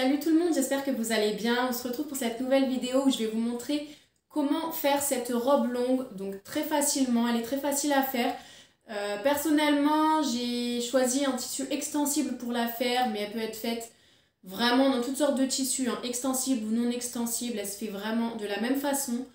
Salut tout le monde, j'espère que vous allez bien. On se retrouve pour cette nouvelle vidéo où je vais vous montrer comment faire cette robe longue, donc très facilement, elle est très facile à faire. Personnellement, j'ai choisi un tissu extensible pour la faire, mais elle peut être faite vraiment dans toutes sortes de tissus, hein, extensibles ou non extensibles, elle se fait vraiment de la même façon.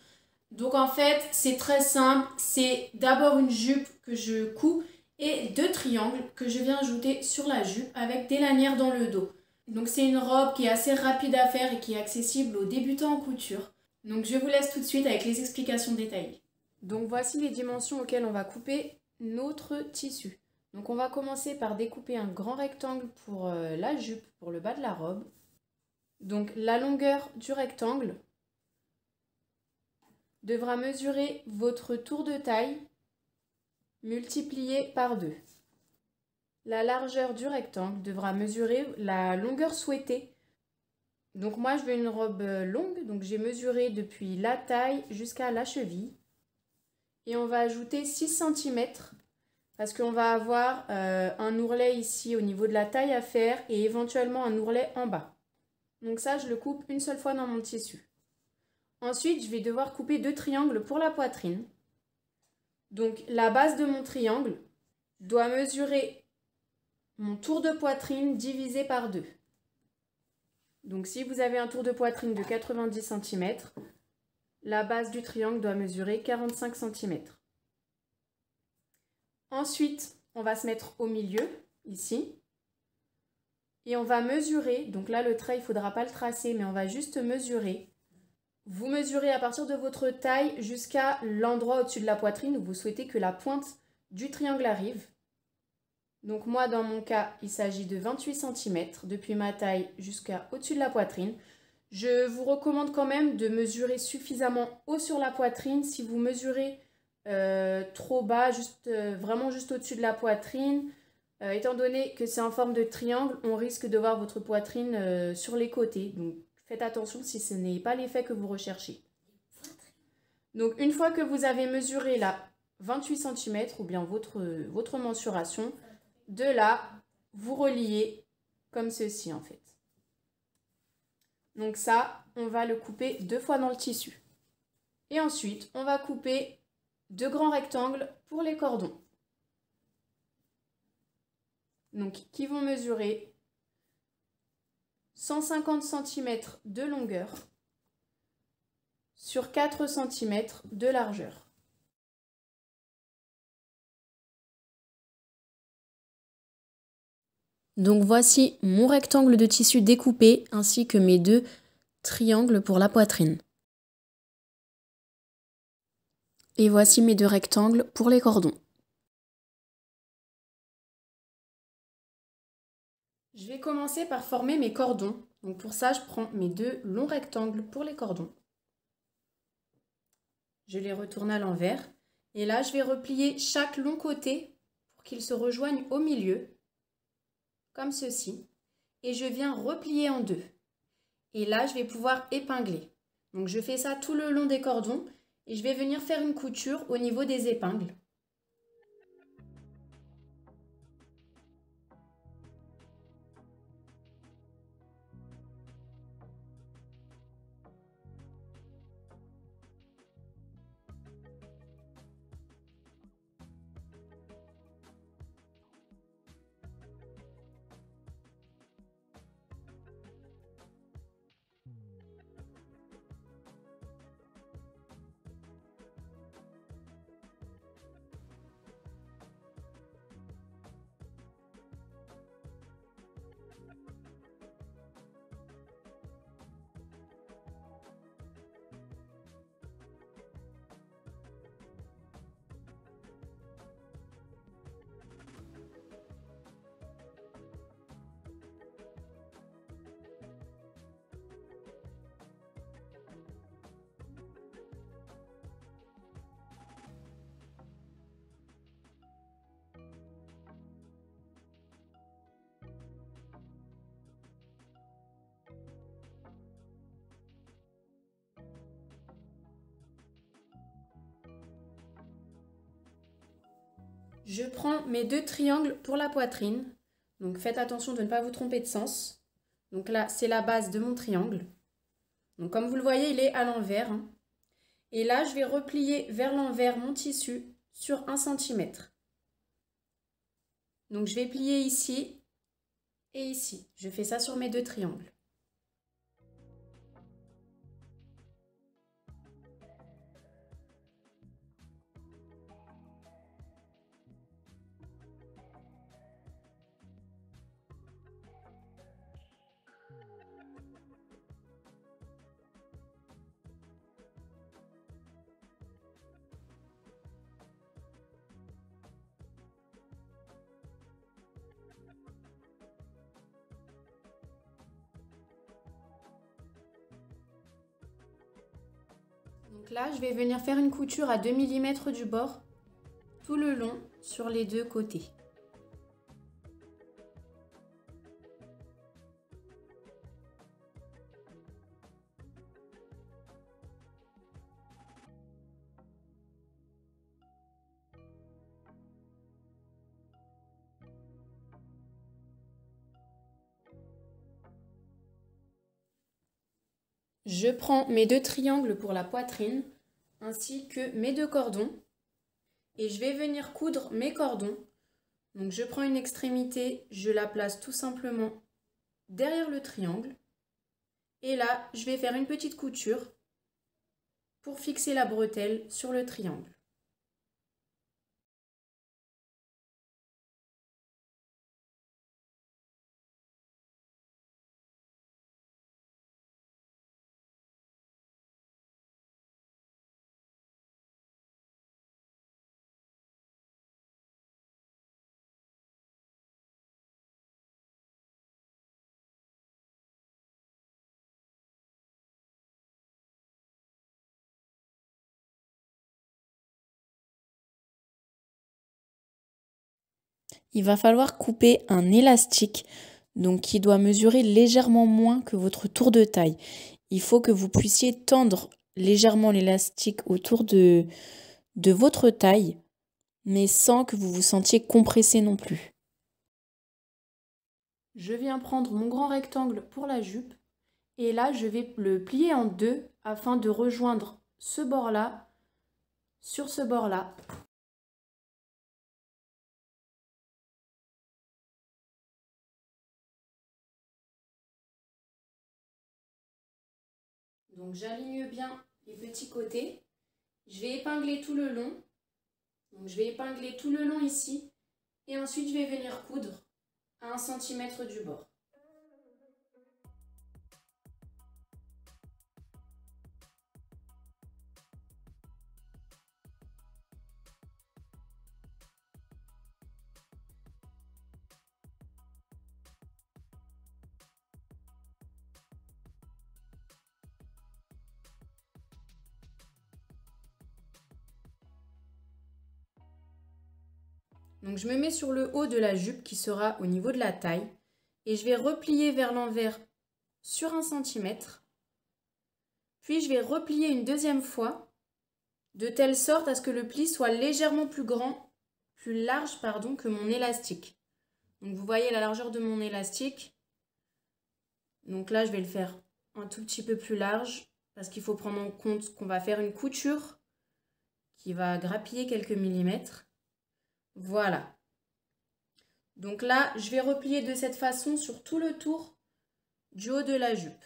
Donc en fait, c'est très simple, c'est d'abord une jupe que je couds et deux triangles que je viens ajouter sur la jupe avec des lanières dans le dos. Donc c'est une robe qui est assez rapide à faire et qui est accessible aux débutants en couture. Donc je vous laisse tout de suite avec les explications détaillées. Donc voici les dimensions auxquelles on va couper notre tissu. Donc on va commencer par découper un grand rectangle pour la jupe, pour le bas de la robe. Donc la longueur du rectangle devra mesurer votre tour de taille multiplié par 2. La largeur du rectangle devra mesurer la longueur souhaitée. Donc moi je veux une robe longue, donc j'ai mesuré depuis la taille jusqu'à la cheville. Et on va ajouter 6 cm parce qu'on va avoir un ourlet ici au niveau de la taille à faire et éventuellement un ourlet en bas. Donc ça je le coupe une seule fois dans mon tissu. Ensuite je vais devoir couper 2 triangles pour la poitrine. Donc la base de mon triangle doit mesurer mon tour de poitrine divisé par 2. Donc si vous avez un tour de poitrine de 90 cm, la base du triangle doit mesurer 45 cm. Ensuite, on va se mettre au milieu, ici. Et on va mesurer, donc là le trait, il ne faudra pas le tracer, mais on va juste mesurer. Vous mesurez à partir de votre taille jusqu'à l'endroit au-dessus de la poitrine où vous souhaitez que la pointe du triangle arrive. Donc moi, dans mon cas, il s'agit de 28 cm, depuis ma taille jusqu'à au-dessus de la poitrine. Je vous recommande quand même de mesurer suffisamment haut sur la poitrine. Si vous mesurez trop bas, vraiment juste au-dessus de la poitrine, étant donné que c'est en forme de triangle, on risque de voir votre poitrine sur les côtés. Donc faites attention si ce n'est pas l'effet que vous recherchez. Donc une fois que vous avez mesuré là 28 cm ou bien votre mensuration, de là, vous reliez comme ceci en fait. Donc ça, on va le couper 2 fois dans le tissu. Et ensuite, on va couper 2 grands rectangles pour les cordons. Donc qui vont mesurer 150 cm de longueur sur 4 cm de largeur. Donc voici mon rectangle de tissu découpé ainsi que mes 2 triangles pour la poitrine. Et voici mes 2 rectangles pour les cordons. Je vais commencer par former mes cordons. Donc pour ça, je prends mes 2 longs rectangles pour les cordons. Je les retourne à l'envers. Et là, je vais replier chaque long côté pour qu'ils se rejoignent au milieu, comme ceci. Et je viens replier en 2. Et là, je vais pouvoir épingler. Donc je fais ça tout le long des cordons et je vais venir faire une couture au niveau des épingles. Je prends mes 2 triangles pour la poitrine. Donc faites attention de ne pas vous tromper de sens. Donc là, c'est la base de mon triangle. Donc comme vous le voyez, il est à l'envers. Hein. Et là, je vais replier vers l'envers mon tissu sur 1 cm. Donc je vais plier ici et ici. Je fais ça sur mes 2 triangles. Donc là, je vais venir faire une couture à 2 mm du bord tout le long sur les 2 côtés. Je prends mes 2 triangles pour la poitrine ainsi que mes 2 cordons et je vais venir coudre mes cordons. Donc je prends une extrémité, je la place tout simplement derrière le triangle et là je vais faire une petite couture pour fixer la bretelle sur le triangle. Il va falloir couper un élastique, donc qui doit mesurer légèrement moins que votre tour de taille. Il faut que vous puissiez tendre légèrement l'élastique autour de votre taille, mais sans que vous vous sentiez compressé non plus. Je viens prendre mon grand rectangle pour la jupe et là je vais le plier en 2 afin de rejoindre ce bord-là sur ce bord-là. Donc j'aligne bien les petits côtés. Je vais épingler tout le long. Donc je vais épingler tout le long ici. Et ensuite je vais venir coudre à 1 cm du bord. Donc je me mets sur le haut de la jupe qui sera au niveau de la taille et je vais replier vers l'envers sur 1 cm. Puis je vais replier une deuxième fois de telle sorte à ce que le pli soit légèrement plus large que mon élastique. Donc vous voyez la largeur de mon élastique. Donc là je vais le faire un tout petit peu plus large parce qu'il faut prendre en compte qu'on va faire une couture qui va grappiller quelques millimètres. Voilà. Donc là, je vais replier de cette façon sur tout le tour du haut de la jupe.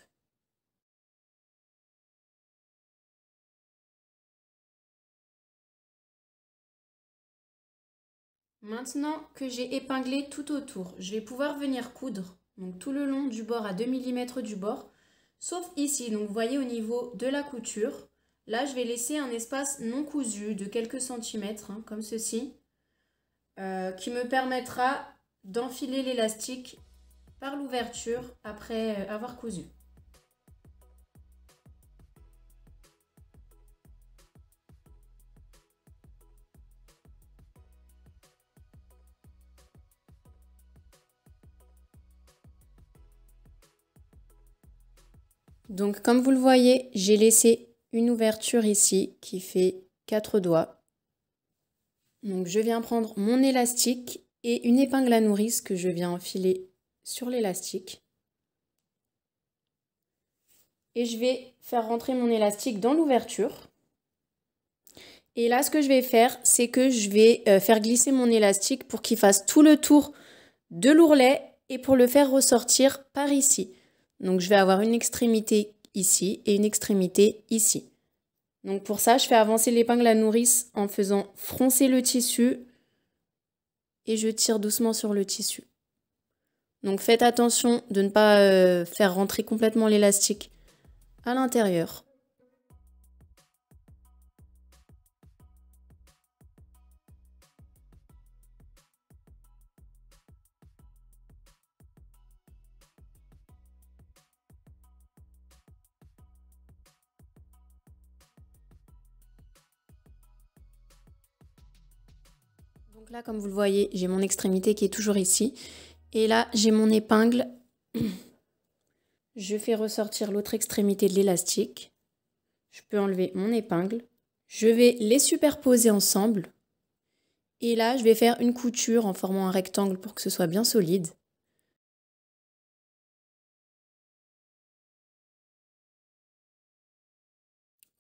Maintenant que j'ai épinglé tout autour, je vais pouvoir venir coudre donc tout le long du bord à 2 mm du bord, sauf ici. Donc vous voyez au niveau de la couture, là je vais laisser un espace non cousu de quelques centimètres, hein, comme ceci, qui me permettra d'enfiler l'élastique par l'ouverture après avoir cousu. Donc comme vous le voyez, j'ai laissé une ouverture ici qui fait 4 doigts. Donc je viens prendre mon élastique et une épingle à nourrice que je viens enfiler sur l'élastique. et je vais faire rentrer mon élastique dans l'ouverture. Et là, ce que je vais faire, c'est que je vais faire glisser mon élastique pour qu'il fasse tout le tour de l'ourlet et pour le faire ressortir par ici. Donc, je vais avoir une extrémité ici et une extrémité ici. Donc, pour ça, je fais avancer l'épingle à nourrice en faisant froncer le tissu et je tire doucement sur le tissu. Donc, faites attention de ne pas faire rentrer complètement l'élastique à l'intérieur. Donc là, comme vous le voyez, j'ai mon extrémité qui est toujours ici. Et là, j'ai mon épingle. Je fais ressortir l'autre extrémité de l'élastique. Je peux enlever mon épingle. Je vais les superposer ensemble. Et là, je vais faire une couture en formant un rectangle pour que ce soit bien solide.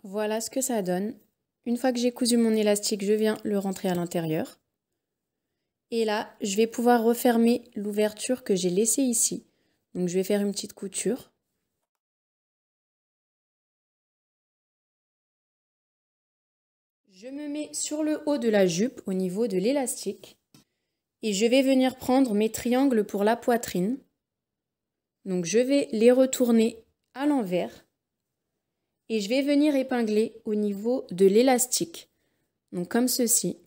Voilà ce que ça donne. Une fois que j'ai cousu mon élastique, je viens le rentrer à l'intérieur. Et là, je vais pouvoir refermer l'ouverture que j'ai laissée ici. Donc, je vais faire une petite couture. Je me mets sur le haut de la jupe au niveau de l'élastique. Et je vais venir prendre mes triangles pour la poitrine. Donc, je vais les retourner à l'envers. Et je vais venir épingler au niveau de l'élastique. Donc, comme ceci.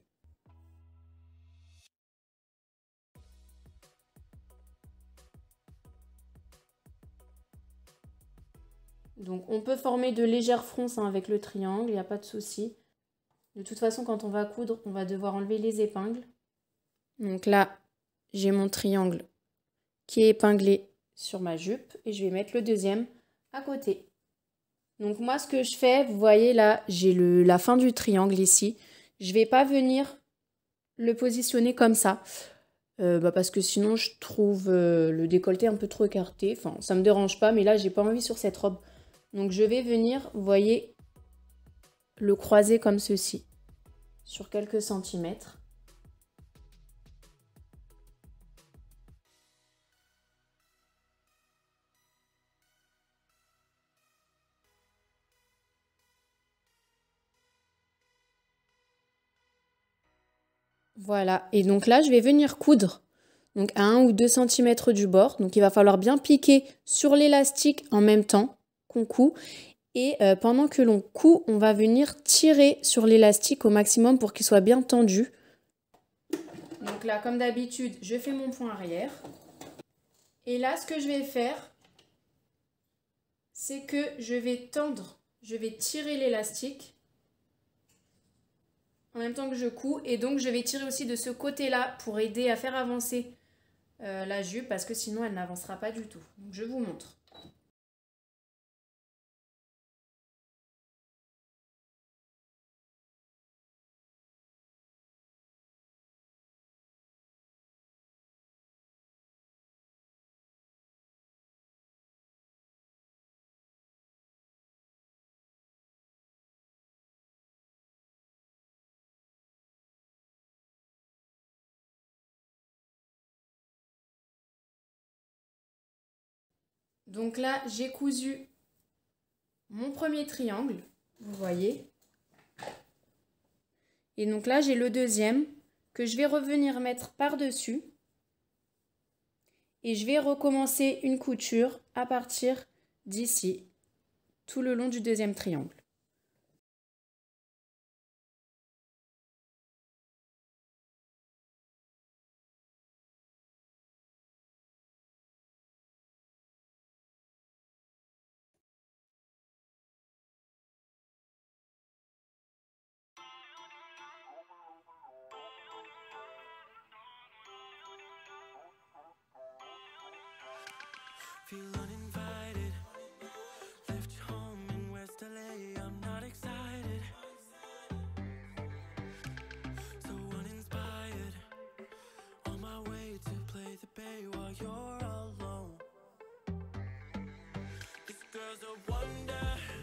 Donc on peut former de légères fronces avec le triangle, il n'y a pas de souci. De toute façon, quand on va coudre, on va devoir enlever les épingles. Donc là, j'ai mon triangle qui est épinglé sur ma jupe et je vais mettre le deuxième à côté. Donc moi, ce que je fais, vous voyez là, j'ai la fin du triangle ici. Je ne vais pas venir le positionner comme ça. Parce que sinon, je trouve le décolleté un peu trop écarté. Enfin, ça ne me dérange pas, mais là, j'ai pas envie sur cette robe. Donc je vais venir, vous voyez, le croiser comme ceci, sur quelques centimètres. Voilà, et donc là, je vais venir coudre donc à 1 ou 2 cm du bord. Donc il va falloir bien piquer sur l'élastique en même temps qu'on coud. Et pendant que l'on coud, on va venir tirer sur l'élastique au maximum pour qu'il soit bien tendu. Donc là, comme d'habitude, je fais mon point arrière. Et là, ce que je vais faire, c'est que je vais tendre, je vais tirer l'élastique en même temps que je couds. Et donc, je vais tirer aussi de ce côté-là pour aider à faire avancer la jupe parce que sinon, elle n'avancera pas du tout. Donc, je vous montre. Donc là, j'ai cousu mon premier triangle, vous voyez. Et donc là, j'ai le deuxième que je vais revenir mettre par-dessus. Et je vais recommencer une couture à partir d'ici, tout le long du deuxième triangle. Feel uninvited, left home in West LA, I'm not excited, so uninspired, on my way to play the bay while you're alone. This girl was a wonder.